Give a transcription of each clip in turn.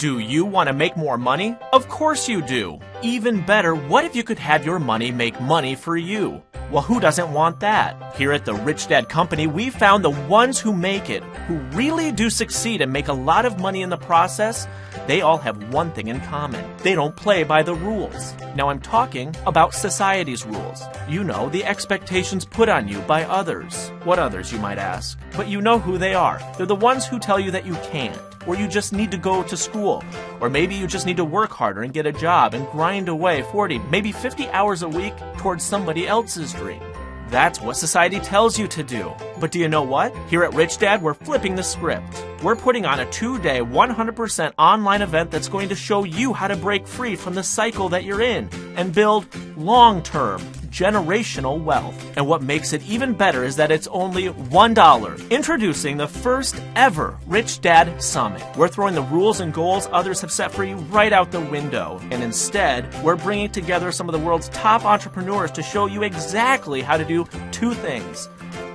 Do you want to make more money? Of course you do. Even better, what if you could have your money make money for you? Well, who doesn't want that? Here at the Rich Dad Company, we found the ones who make it, who really do succeed and make a lot of money in the process. They all have one thing in common. They don't play by the rules. Now I'm talking about society's rules. You know, the expectations put on you by others. What others, you might ask? But you know who they are. They're the ones who tell you that you can't, or you just need to go to school, or maybe you just need to work harder and get a job and grind away 40, maybe 50 hours a week towards somebody else's dream. That's what society tells you to do. But do you know what? Here at Rich Dad, we're flipping the script. We're putting on a 2-day, 100% online event that's going to show you how to break free from the cycle that you're in and build long-term, generational wealth. And what makes it even better is that it's only $1. Introducing the first ever Rich Dad Summit. We're throwing the rules and goals others have set for you right out the window. And instead, we're bringing together some of the world's top entrepreneurs to show you exactly how to do two things: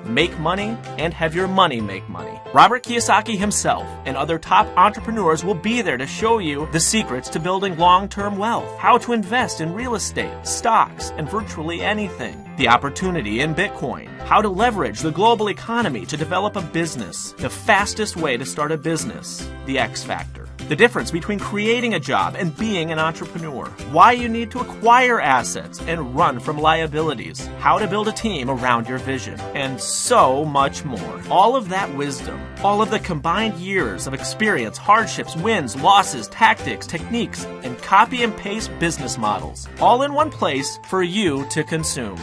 make money and have your money make money. Robert Kiyosaki himself and other top entrepreneurs will be there to show you the secrets to building long-term wealth, how to invest in real estate, stocks, and virtually anything, the opportunity in Bitcoin, how to leverage the global economy to develop a business, the fastest way to start a business, the X Factor, the difference between creating a job and being an entrepreneur, why you need to acquire assets and run from liabilities, how to build a team around your vision, and so much more. All of that wisdom, all of the combined years of experience, hardships, wins, losses, tactics, techniques, and copy and paste business models, all in one place for you to consume.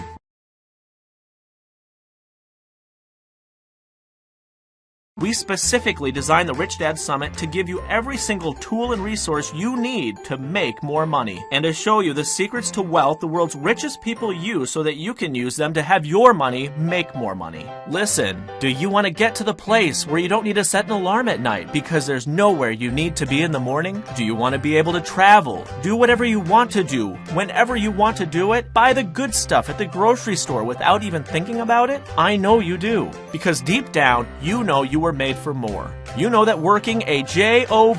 We specifically designed the Rich Dad Summit to give you every single tool and resource you need to make more money, and to show you the secrets to wealth the world's richest people use so that you can use them to have your money make more money. Listen, do you want to get to the place where you don't need to set an alarm at night because there's nowhere you need to be in the morning? Do you want to be able to travel, do whatever you want to do, whenever you want to do it, buy the good stuff at the grocery store without even thinking about it? I know you do, because deep down, you know you were made for more. You know that working a job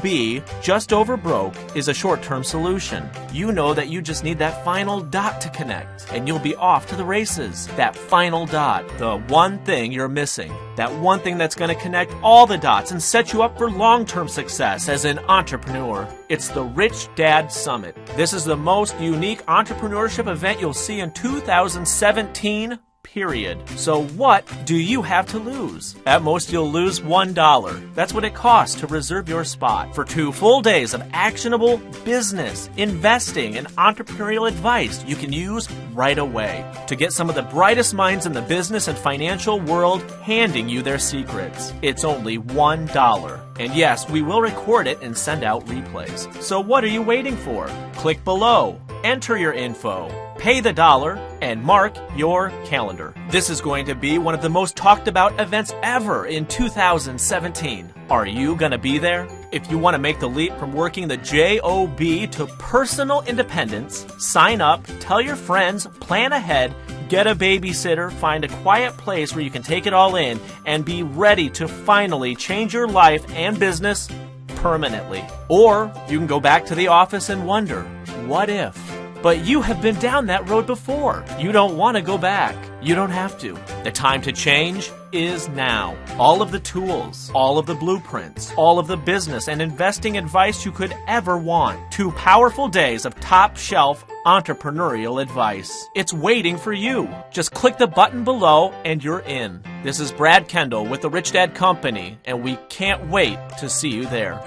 just over broke is a short-term solution. You know that you just need that final dot to connect, and you'll be off to the races. That final dot, the one thing you're missing, that one thing that's going to connect all the dots and set you up for long-term success as an entrepreneur. It's the Rich Dad Summit. This is the most unique entrepreneurship event you'll see in 2017. Period. So what do you have to lose? At most, you'll lose $1. That's what it costs to reserve your spot for 2 full days of actionable business, investing, and entrepreneurial advice you can use right away to get some of the brightest minds in the business and financial world handing you their secrets. It's only $1. And yes, we will record it and send out replays. So what are you waiting for? Click below, enter your info, pay the $1, and mark your calendar. This is going to be one of the most talked about events ever in 2017. Are you gonna be there? If you want to make the leap from working the job to personal independence, sign up, tell your friends, plan ahead, get a babysitter, find a quiet place where you can take it all in, and be ready to finally change your life and business permanently. Or you can go back to the office and wonder, what if? But you have been down that road before. You don't want to go back. You don't have to. The time to change is now. All of the tools, all of the blueprints, all of the business and investing advice you could ever want. 2 powerful days of top-shelf entrepreneurial advice. It's waiting for you. Just click the button below and you're in. This is Brad Kendall with the Rich Dad Company, and we can't wait to see you there.